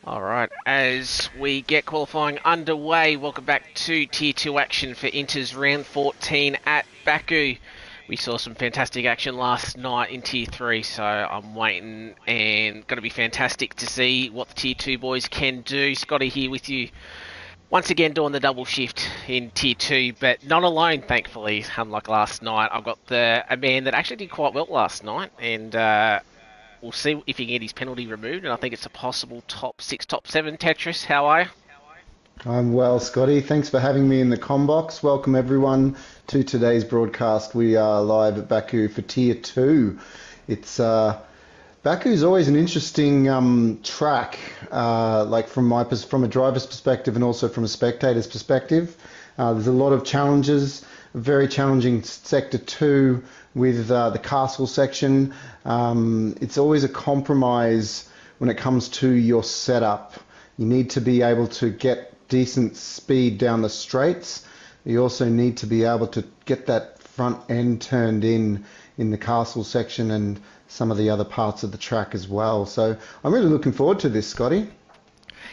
All right, as we get qualifying underway, welcome back to Tier 2 action for Inter's Round 14 at Baku. We saw some fantastic action last night in Tier 3, so I'm waiting and going to be fantastic to see what the Tier 2 boys can do. Scotty here with you once again doing the double shift in Tier 2, but not alone, thankfully, unlike last night. I've got a man that actually did quite well last night, and we'll see if he can get his penalty removed, and I think it's a possible top 6, top 7. Tetris, how are you? I'm well, Scotty. Thanks for having me in the combox. Welcome everyone to today's broadcast. We are live at Baku for Tier 2. It's Baku's always an interesting track, like from a driver's perspective and also from a spectator's perspective. There's a lot of challenges, a very challenging sector 2 with the castle section. It's always a compromise when it comes to your setup. You need to be able to get decent speed down the straights. You also need to be able to get that front end turned in the castle section and some of the other parts of the track as well. So I'm really looking forward to this, Scotty.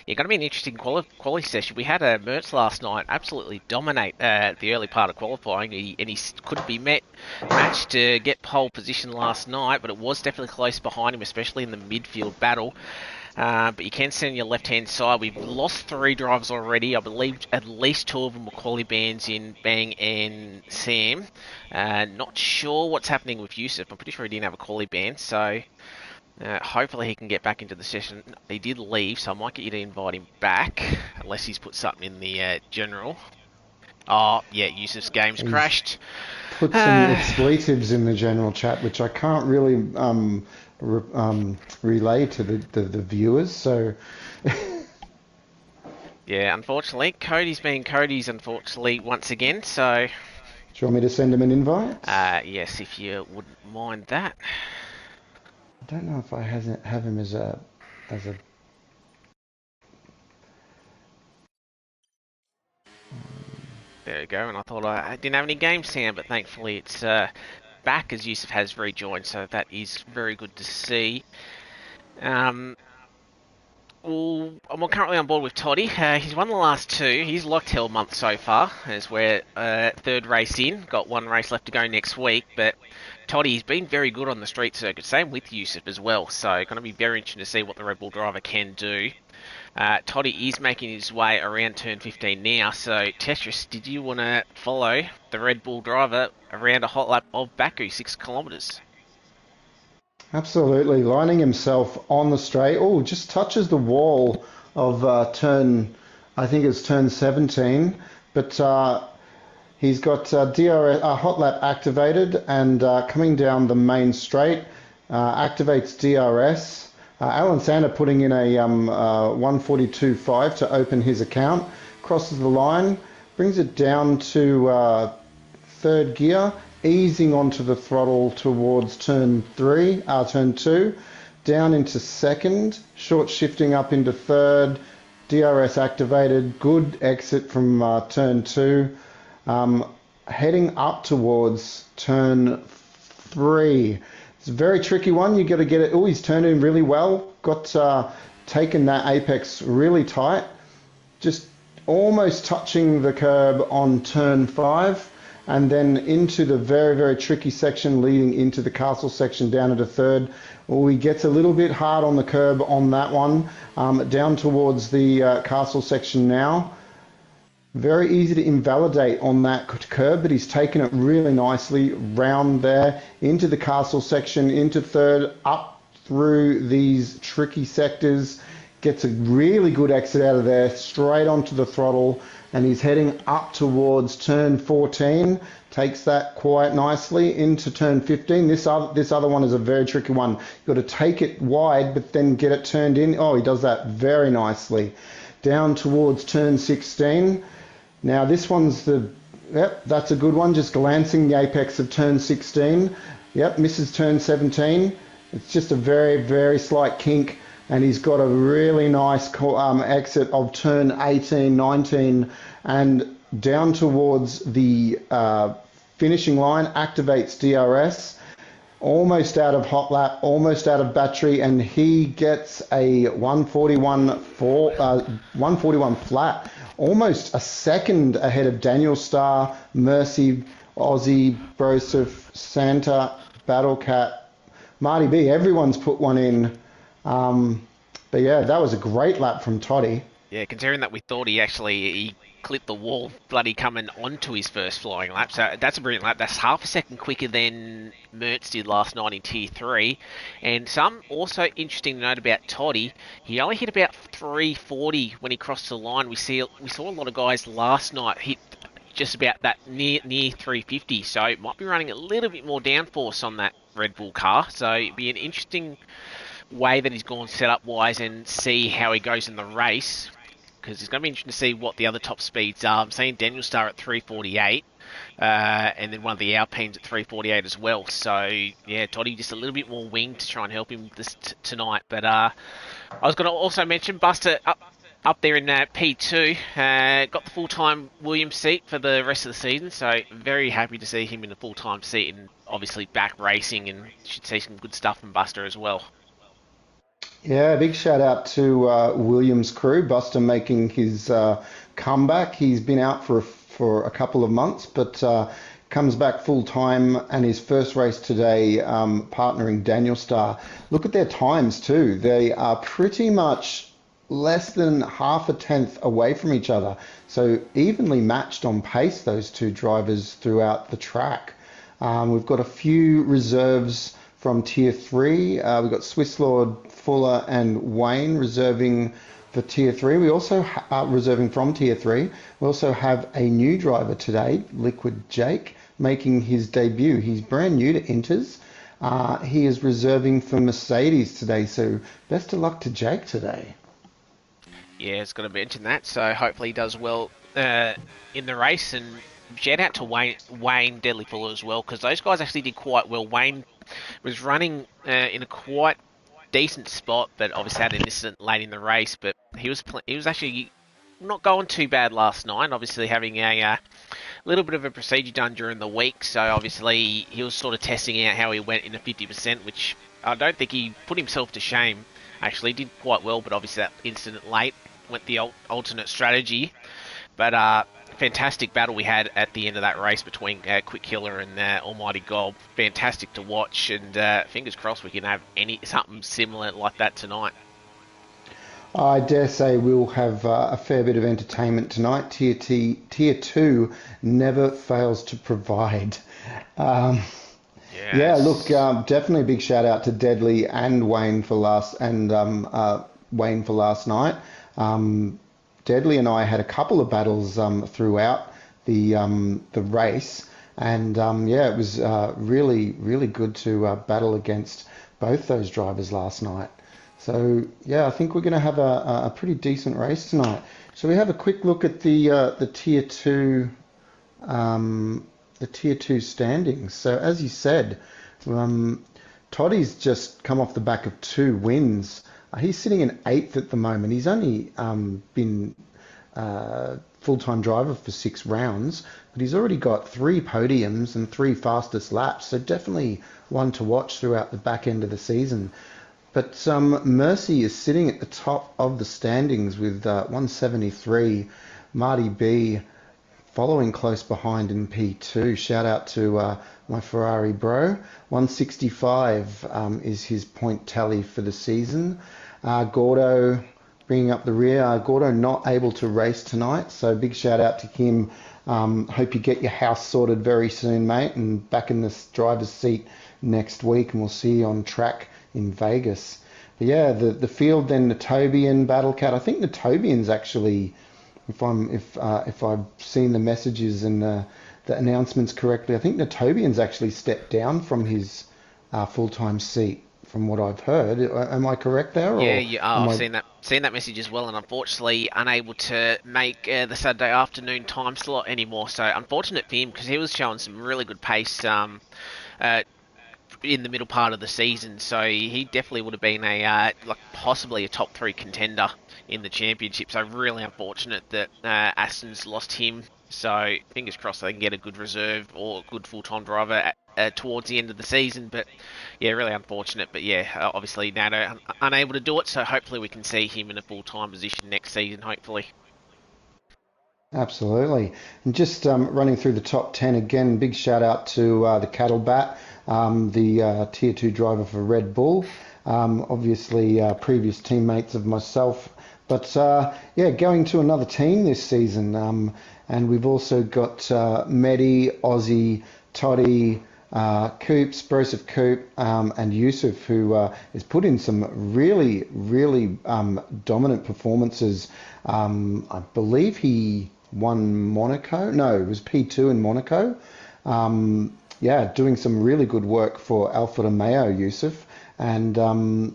Yeah, going to be an interesting quali session. We had a Mertz last night absolutely dominate the early part of qualifying, and he couldn't be matched to get pole position last night, but it was definitely close behind him, especially in the midfield battle. But you can see on your left-hand side, we've lost 3 drivers already. I believe at least 2 of them were quali bands in Bang and Sam. Not sure what's happening with Yusuf. I'm pretty sure he didn't have a quali band, so hopefully he can get back into the session. He did leave, so I might get you to invite him back, unless he's put something in the general. Oh, yeah, Yusuf's game's He's crashed. put some Uh, expletives in the general chat, which I can't really relay to the viewers. So yeah, unfortunately, Cody's been Cody's, unfortunately, once again, so do you want me to send him an invite? yes, if you wouldn't mind that. I don't know if I have him as a. There we go, and I thought I didn't have any game sound, but thankfully it's back as Yusuf has rejoined, so that is very good to see. Um, well, I'm currently on board with Toddy. He's won the last 2. He's locked hell month so far, as we're third race in. Got 1 race left to go next week, but Toddy's been very good on the street circuit. Same with Yusuf as well, so going to be very interesting to see what the Red Bull driver can do. Toddy is making his way around turn 15 now, so Tetris, did you want to follow the Red Bull driver around a hot lap of Baku, 6 kilometres? Absolutely, lining himself on the straight. Oh, just touches the wall of turn, I think it's turn 17, but he's got DRS, hot lap activated and coming down the main straight, activates DRS. Alan Sander putting in a 142.5 to open his account, crosses the line, brings it down to third gear, easing onto the throttle towards turn 2, down into second, short shifting up into third, DRS activated, good exit from turn 2, heading up towards turn 3. It's a very tricky one. You got to get it. Oh, he's turned in really well. Got taken that apex really tight, just almost touching the curb on turn 5, and then into the very, very tricky section leading into the castle section down into third. Oh, he gets a little bit hard on the curb on that one, down towards the castle section now. Very easy to invalidate on that curb, but he's taken it really nicely round there into the castle section, into third, up through these tricky sectors, gets a really good exit out of there, straight onto the throttle, and he's heading up towards turn 14, takes that quite nicely into turn 15. This other one is a very tricky one. You've got to take it wide, but then get it turned in. Oh, he does that very nicely. Down towards turn 16. Now this one's yep, that's a good one, just glancing the apex of turn 16. Yep, misses turn 17. It's just a very, very slight kink, and he's got a really nice exit of turn 18, 19, and down towards the finishing line, activates DRS, almost out of hot lap, almost out of battery, and he gets a 141 flat, almost a second ahead of Daniel Starr, Mercy, Aussie, Broseph, Santa, Battlecat, Marty B. Everyone's put one in. Um, but yeah, that was a great lap from Toddy. Yeah, considering that we thought he clipped the wall bloody coming onto his first flying lap. So that's a brilliant lap. That's half a second quicker than Mertz did last night in Tier 3. And some also interesting to note about Toddy, he only hit about 340 when he crossed the line. We saw a lot of guys last night hit just about that near 350. So it might be running a little bit more downforce on that Red Bull car. So it'd be an interesting way that he's gone setup wise and see how he goes in the race because it's going to be interesting to see what the other top speeds are. I'm seeing Daniel Star at 348, and then one of the Alpines at 348 as well. So yeah, Toddy just a little bit more wing to try and help him this tonight. But I was going to also mention Buster up there in P2, got the full-time Williams seat for the rest of the season. So very happy to see him in the full-time seat and obviously back racing, and should see some good stuff from Buster as well. Yeah, big shout out to Williams' crew, Buster making his comeback. He's been out for a couple of months, but comes back full time and his first race today, partnering Daniel Starr. Look at their times too. They are pretty much less than half a tenth away from each other. So evenly matched on pace, those two drivers throughout the track. We've got a few reserves from Tier 3. We've got Swiss Lord, Fuller, and Wayne reserving for Tier 3. We also are reserving from Tier 3. We also have a new driver today, Liquid Jake, making his debut. He's brand new to Inters. He is reserving for Mercedes today, so best of luck to Jake today. Yeah, it's going to mention that. So hopefully he does well in the race. And shout out to Wayne Deadly Fuller as well, because those guys actually did quite well. Wayne was running in a quite decent spot, but obviously had an incident late in the race. But he was actually not going too bad last night. Obviously having a little bit of a procedure done during the week, so obviously he was sort of testing out how he went in a 50%, which I don't think he put himself to shame. Actually, did quite well, but obviously that incident late went the alternate strategy. But fantastic battle we had at the end of that race between Quick Killer and Almighty Gold. Fantastic to watch, and fingers crossed we can have something similar like that tonight. I dare say we'll have a fair bit of entertainment tonight. Tier 2 never fails to provide. Um, yeah, look, Yes. definitely a big shout out to Deadly and Wayne for last night. Um, Deadly and I had a couple of battles throughout the race, and yeah, it was really good to battle against both those drivers last night. So yeah, I think we're going to have a pretty decent race tonight. So we have a quick look at the um, tier two standings. So as you said, um, Toddy's just come off the back of two wins. He's sitting in eighth at the moment. He's only been full-time driver for 6 rounds, but he's already got 3 podiums and 3 fastest laps. So definitely one to watch throughout the back end of the season. But Mercy is sitting at the top of the standings with 173. Marty B following close behind in P2. Shout out to my Ferrari bro. 165 is his point tally for the season. Gordo bringing up the rear. Gordo not able to race tonight, so big shout out to him. Hope you get your house sorted very soon, mate, and back in this driver's seat next week, and we'll see you on track in Vegas. But yeah, the field then Natobian, Battlecat. I think Natobian's actually, if I've seen the messages and the announcements correctly, I think Natobian's actually stepped down from his full-time seat, from what I've heard. Am I correct there, Yeah, or yeah, am I've I? seen that message as well, and unfortunately unable to make the Saturday afternoon time slot anymore. So unfortunate for him because he was showing some really good pace uh, in the middle part of the season. So he definitely would have been a like possibly a top 3 contender in the championship. So really unfortunate that Aston's lost him So fingers crossed they can get a good reserve or a good full-time driver towards the end of the season. But yeah, really unfortunate. But yeah, obviously Nato unable to do it. So hopefully we can see him in a full-time position next season. Hopefully. Absolutely. And just running through the top 10 again, big shout out to the Cattle Bat, the Tier 2 driver for Red Bull. Obviously, previous teammates of myself. But yeah, going to another team this season. And we've also got Medi, Aussie, Toddy, Coops, Broseph Coop, and Yusuf, who has put in some really dominant performances. I believe he won Monaco. No, it was P2 in Monaco. Yeah, doing some really good work for Alfa Romeo, Yusuf. And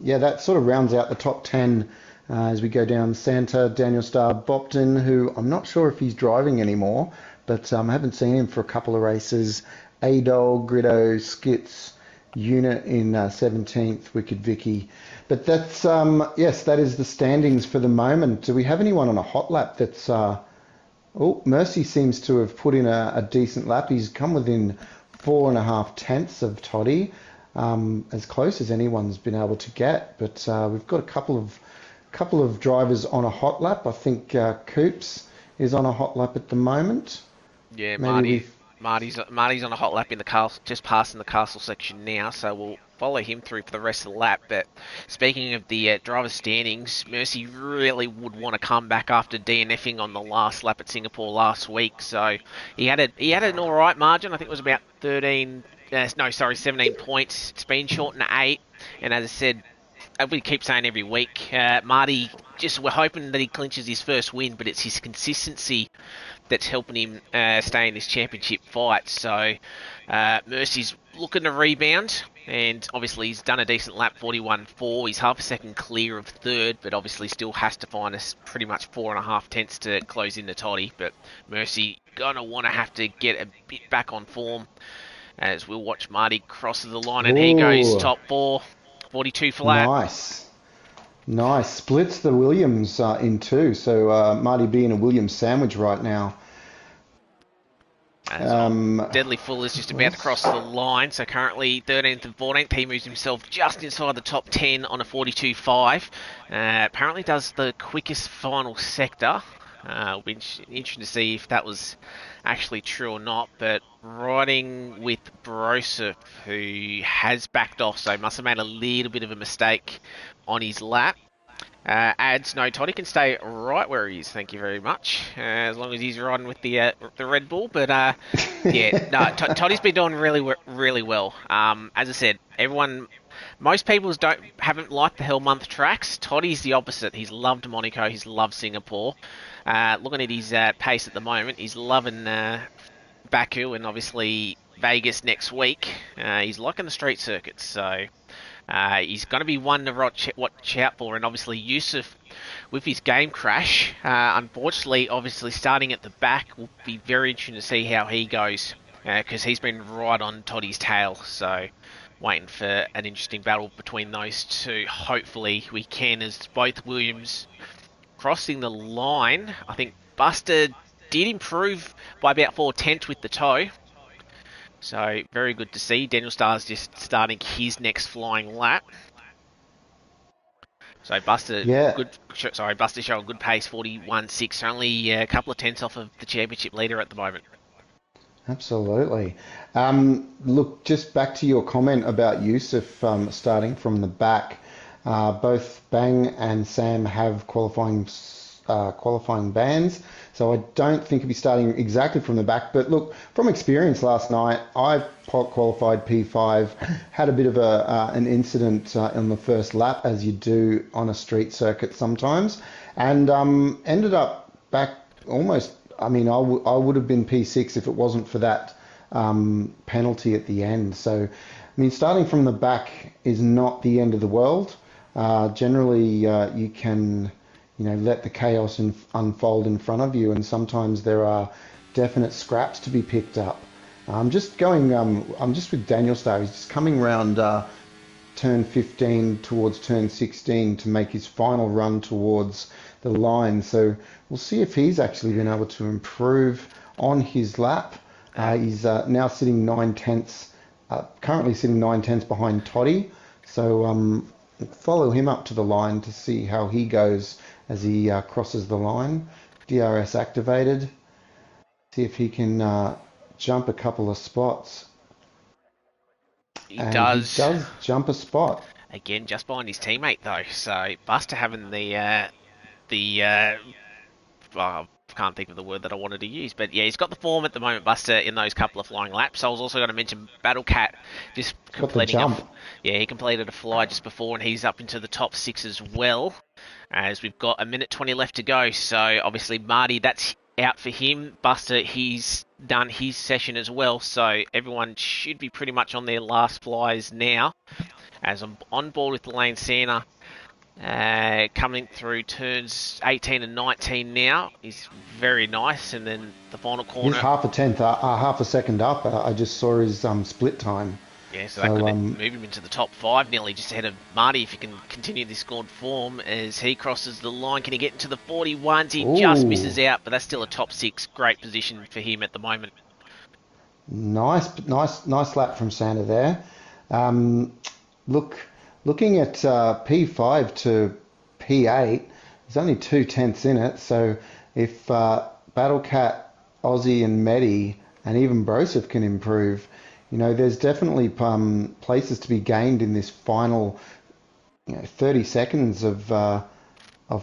yeah, that sort of rounds out the top 10 as we go down. Santa, Daniel Starr, Bopton, who I'm not sure if he's driving anymore, but I haven't seen him for a couple of races. Adol, Gritto, Skits, Unit in 17th, Wicked Vicky. But that's, yes, that is the standings for the moment. Do we have anyone on a hot lap that's, oh, Mercy seems to have put in a decent lap. He's come within 4.5 tenths of Toddy, as close as anyone's been able to get. But we've got a couple of drivers on a hot lap. I think Coops is on a hot lap at the moment. Yeah, Maybe Marty. we've Marty's on a hot lap in the castle, just passing the castle section now, so we'll follow him through for the rest of the lap. But speaking of the driver standings, Mercy really would want to come back after DNFing on the last lap at Singapore last week. So he had an all right margin. I think it was about 13. No, sorry, 17 points. It's been shortened to 8, and as I said, we keep saying every week, Marty, just we're hoping that he clinches his first win, but it's his consistency that's helping him stay in this championship fight. So Mercy's looking to rebound, and obviously he's done a decent lap, 41.4. He's half a second clear of third, but obviously still has to find us pretty much 4.5 tenths to close in the toddy. But Mercy gonna want to have to get a bit back on form as we'll watch Marty cross the line, and he goes Ooh, top four, 42 flat. nice. Nice. Splits the Williams in two. So Marty being a Williams sandwich right now. As Um, Deadly Full is just about to cross let's- the line, so currently 13th and 14th. He moves himself just inside the top 10 on a 42.5. Apparently does the quickest final sector. Will be interesting to see if that was actually true or not. But riding with Broseph, who has backed off, so must have made a little bit of a mistake on his lap. Adds no, Toddy can stay right where he is. Thank you very much. As long as he's riding with the Red Bull, but yeah, no, Toddy's been doing really well. As I said, most people haven't liked the Hell Month tracks. Toddy's the opposite. He's loved Monaco. He's loved Singapore. Looking at his pace at the moment, he's loving Baku and obviously Vegas next week. He's liking the street circuits, so. He's going to be one to watch out for, and obviously Yusuf, with his game crash, unfortunately, obviously starting at the back, will be very interesting to see how he goes, because he's been right on Toddy's tail, so waiting for an interesting battle between those two. Hopefully we can, as both Williams crossing the line. I think Buster did improve by about 4 tenths with the toe, so very good to see. Daniel Starr's just starting his next flying lap. So yeah, Buster showing good pace, 41.6, only a couple of tenths off of the championship leader at the moment. absolutely. Look, just back to your comment about Yusuf starting from the back. Both Bang and Sam have qualifying bans, so I don't think he'll be starting exactly from the back. But look, from experience last night, I qualified P5, had a bit of an incident in the first lap, as you do on a street circuit sometimes, and ended up back almost. I mean, I would have been P6 if it wasn't for that penalty at the end. So, I mean, starting from the back is not the end of the world. Generally, you can, let the chaos unfold in front of you, and sometimes there are definite scraps to be picked up. I'm just with Daniel Starr. He's just coming round turn 15 towards turn 16 to make his final run towards the line. So we'll see if he's actually been able to improve on his lap. Uh, He's now sitting 9 tenths, currently sitting 9 tenths behind Toddy. So follow him up to the line to see how he goes as he crosses the line. DRS activated. See if he can jump a couple of spots. he And he does. does jump a spot. Again, just behind his teammate though. So Buster having the I can't think of the word that I wanted to use, but yeah, he's got the form at the moment, Buster, in those couple of flying laps. I was also going to mention Battle Cat just Got the completing jump. yeah, he completed a fly just before, and he's up into the top 6 as well. As we've got a minute 20 left to go, so obviously Marty, that's out for him. Buster, he's done his session as well, so everyone should be pretty much on their last flies now. As I'm on board with the Lane Santa. Coming through turns 18 and 19 now is very nice, and then the final He's corner. half a tenth, half a second up. I just saw his split time. Yeah, so that So could move him into the top 5 nearly, just ahead of Marty if he can continue this scored form as he crosses the line. Can he get into the 41s? He just ooh, misses out, but that's still a top 6. Great position for him at the moment. nice lap from Santa there. Um, look, looking at P5 to P8, there's only 2 tenths in it. So if Battlecat, Aussie, and Medi, and even Broseph can improve, there's definitely places to be gained in this final 30 seconds of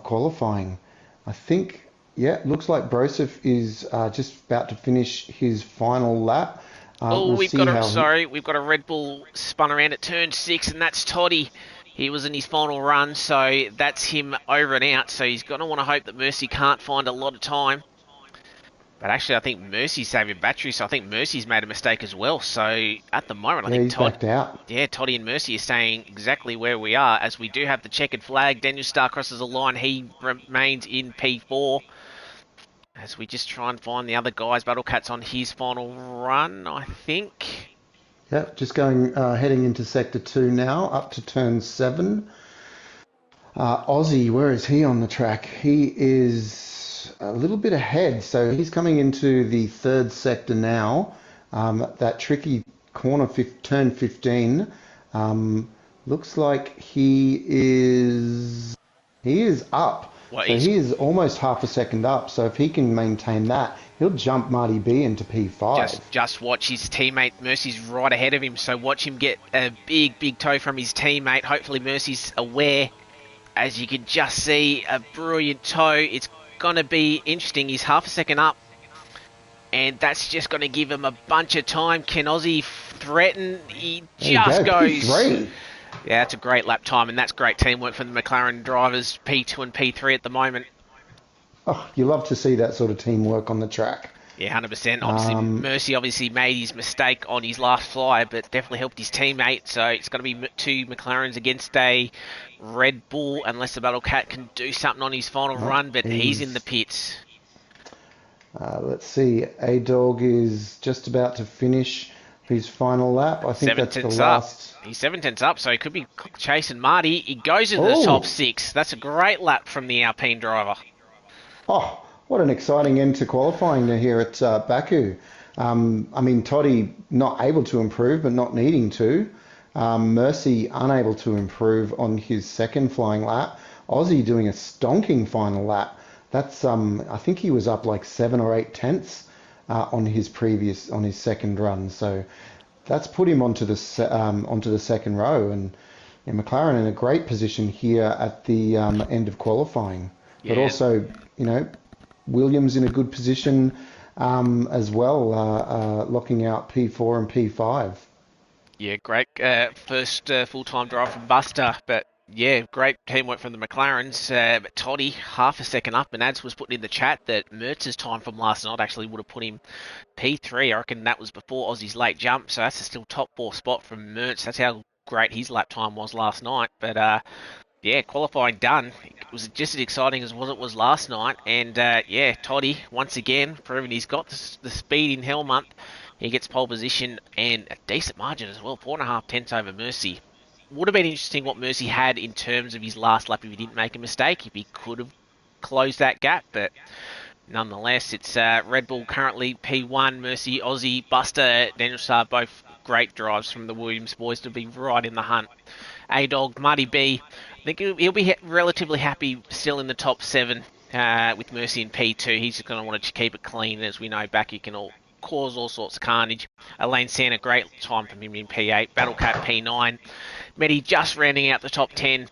qualifying. I think, yeah, looks like Broseph is just about to finish his final lap. Oh, We'll see how he. we've got a Red Bull spun around at turn 6, and that's Toddy. He was in his final run, so that's him over and out. So he's going to want to hope that Mercy can't find a lot of time. But actually, I think Mercy's saving battery, so I think Mercy's made a mistake as well. So at the moment, I Yeah, think he's backed out. Toddy and Mercy are staying exactly where we are, as we do have the checkered flag. Daniel Starr crosses the line. He remains in P4. As we just try and find the other guys. Battlecat's on his final run, I think. Yep, just heading into sector 2 now, up to turn 7. Aussie, where is he on the track? He is a little bit ahead, so he's coming into the third sector now. That tricky corner, turn 15. Um, looks like he is up. Well, So he's he is almost half a second up. So if he can maintain that, he'll jump Marty B into P5. just watch his teammate. Mercy's right ahead of him, so watch him get a big toe from his teammate. Hopefully Mercy's aware. As you can just see, a brilliant toe. It's going to be interesting. He's half a second up, and that's just going to give him a bunch of time. Can Aussie threaten? He There you just go, goes. P3. Yeah, that's a great lap time, and that's great teamwork from the McLaren drivers, P2 and P3 at the moment. Oh, you love to see that sort of teamwork on the track. Yeah, 100%. Obviously, Um, Mercy made his mistake on his last fly, but definitely helped his teammate. So it's going to be 2 McLarens against a Red Bull, unless the Battle Cat can do something on his final oh, run, but he's in the he's. pits. Let's see. A Dog is just about to finish his final lap. I think Seven that's the tenths up. last. He's 7 tenths up, so he could be chasing Marty. He goes into the top Oh, 6. That's a great lap from the Alpine driver. oh, what an exciting end to qualifying here at Baku. I mean, Toddy not able to improve, but not needing to. Mercy unable to improve on his second flying lap. Aussie doing a stonking final lap. That's I think he was up like 7 or 8 tenths on his second run. So that's put him onto the second row, and McLaren in a great position here at the end of qualifying. But Yeah, also, Williams in a good position as well, locking out P4 and P5. yeah, great first full-time drive from Buster, but yeah, great teamwork from the McLarens. But Toddy, half a second up, and Ads was putting in the chat that Mertz's time from last night actually would have put him P3. I reckon that was before Aussie's late jump, so that's a still top 4 spot from Mertz. That's how great his lap time was last night. But yeah, qualifying done. It was just as exciting as what it was last night. And yeah, Toddy, once again, proving he's got the speed in Helmont. He gets pole position and a decent margin as well, 4.5 tenths over Mercy. Would have been interesting what Mercy had in terms of his last lap if he didn't make a mistake, if he could have closed that gap. But nonetheless, it's Red Bull currently P1, Mercy, Aussie, Buster, Daniel Saab, both great drives from the Williams boys to be right in the hunt. A-Dog, Marty B, I think he'll be relatively happy still in the top 7 with Mercy in P2. He's just going to want to keep it clean. As we know, Baku can cause all sorts of carnage. Elaine Santa, great time from him in P8. Battlecat P9. Medi just rounding out the top 10.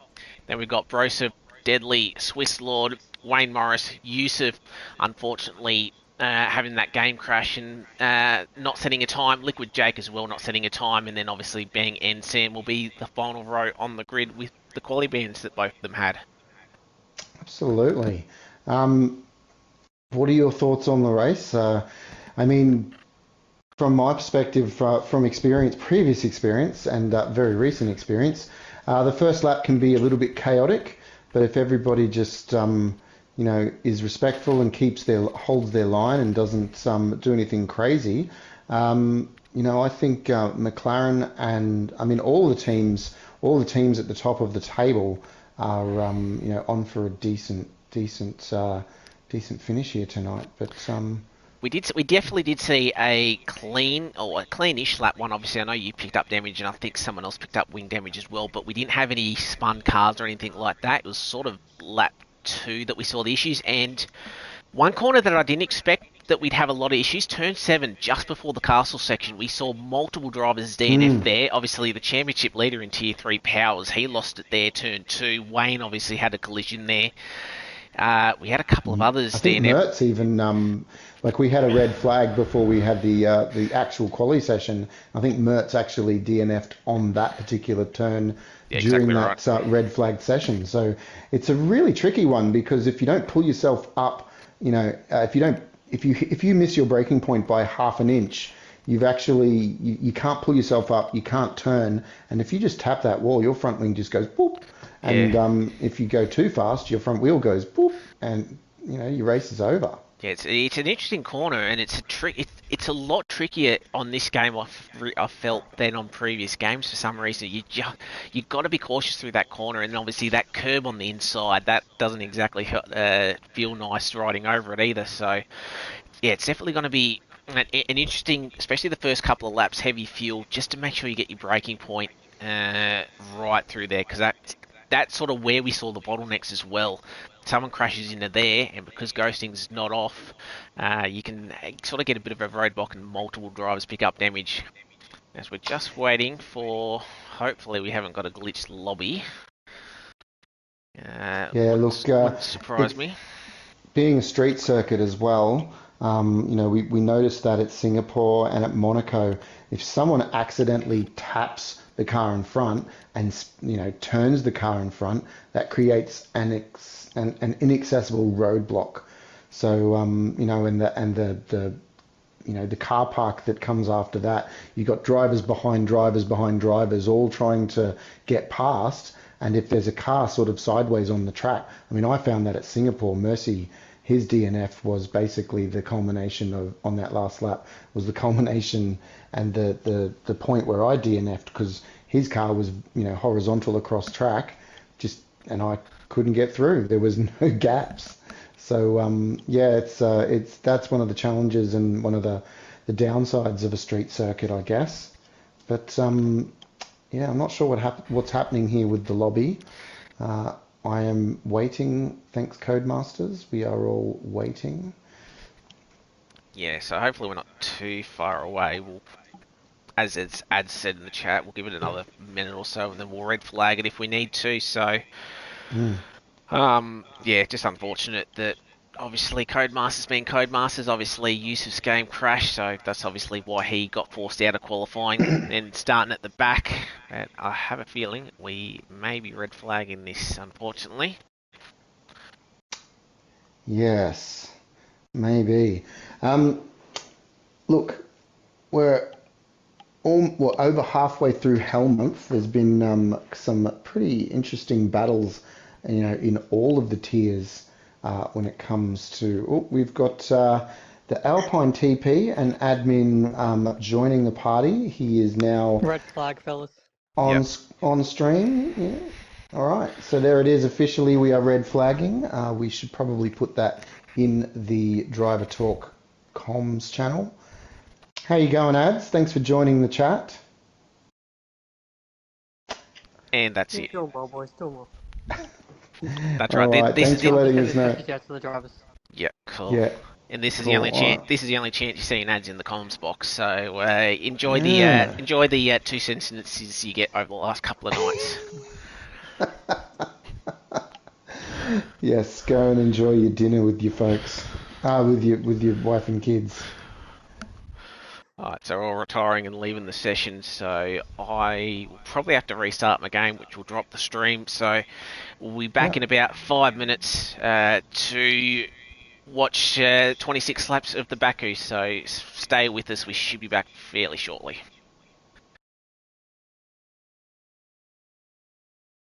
Then we've got Brosa, Deadly, Swiss Lord, Wayne Morris, Yusuf, unfortunately having that game crash and not setting a time. Liquid Jake as well, not setting a time. And then obviously Bang and Sam will be the final row on the grid with the quality bands that both of them had. Absolutely. Um, what are your thoughts on the race? I mean, from my perspective, from experience, previous experience, and very recent experience, the first lap can be a little bit chaotic, but if everybody just is respectful and holds their line and doesn't do anything crazy, I think McLaren and I mean all the teams at the top of the table are on for a decent finish here tonight. But We definitely did see a cleanish lap one. Obviously, I know you picked up damage, and I think someone else picked up wing damage as well. But we didn't have any spun cars or anything like that. It was sort of lap 2 that we saw the issues, and one corner that I didn't expect that we'd have a lot of issues. Turn 7, just before the castle section, we saw multiple drivers DNF there. Obviously, the championship leader in Tier 3 Powers, he lost it there. Turn 2, Wayne obviously had a collision there. We had a couple of others I think DNF. Mertz even like we had a red flag before we had the actual quali session. I think Mertz actually DNF'd on that particular turn Yeah, during exactly right. that red flag session. So it's a really tricky one because if you don't pull yourself up, if you miss your braking point by half an inch, you can't pull yourself up, you can't turn, and if you just tap that wall, your front wing just goes boop, and Yeah. if you go too fast, your front wheel goes boop, and your race is over. Yeah, it's an interesting corner, and it's a trick. It's a lot trickier on this game. I felt than on previous games for some reason. You got to be cautious through that corner, and obviously that curb on the inside that doesn't exactly feel nice riding over it either. So yeah, it's definitely going to be an interesting, especially the first couple of laps, heavy fuel, just to make sure you get your braking point right through there, because that's sort of where we saw the bottlenecks as well. Someone crashes into there, and because ghosting's not off, you can sort of get a bit of a roadblock and multiple drivers pick up damage. As we're just waiting for, hopefully we haven't got a glitched lobby. Yeah, look, Wouldn't surprise it's me. being a street circuit as well. We noticed that at Singapore and at Monaco, if someone accidentally taps the car in front and turns the car in front, that creates an inaccessible roadblock. So the car park that comes after that, you got drivers behind drivers, all trying to get past. And if there's a car sort of sideways on the track, I mean, I found that at Singapore, Mercy, his DNF was basically the culmination of on that last lap was the culmination and the point where I DNF'd because his car was horizontal across track, just and I couldn't get through. There was no gaps. So yeah, it's that's one of the challenges and one of the downsides of a street circuit, I guess. But yeah, I'm not sure what's happening here with the lobby. Uh, I am waiting. Thanks, Codemasters. We are all waiting. Yeah, so hopefully we're not too far away. As Ad said in the chat, we'll give it another minute or so, and then we'll red flag it if we need to. So, Mm. yeah, just unfortunate that obviously Codemasters being Codemasters, obviously Yusuf's game crashed, so that's obviously why he got forced out of qualifying and starting at the back. But I have a feeling we may be red flagging this, unfortunately. Yes, maybe. Um, Look, we're over halfway through Hell Month. There's been some pretty interesting battles, in all of the tiers when it comes to. Oh, we've got the Alpine TP and admin joining the party. He is now Red flag, fellas. on Yep. on stream. Yeah. All right. So there it is. Officially, we are red flagging. We should probably put that in the Driver Talk comms channel. How you going, Ads? Thanks for joining the chat. And that's Yeah, it. doing well, boys. Doing well. That's All right. right, This thanks is for the I'll be letting sending us know. messages out to the drivers. yeah, cool. Yeah, And this is the cool. only All chance. right. This is the only chance you're seeing ads in the comms box. So Yeah. enjoy the 2 sentences you get over the last couple of nights. Yes, go and enjoy your dinner with your folks. With your wife and kids. Alright, so we're all retiring and leaving the session, so I will probably have to restart my game, which will drop the stream. So we'll be back Yeah. in about 5 minutes to watch 26 laps of the Baku. So stay with us. We should be back fairly shortly.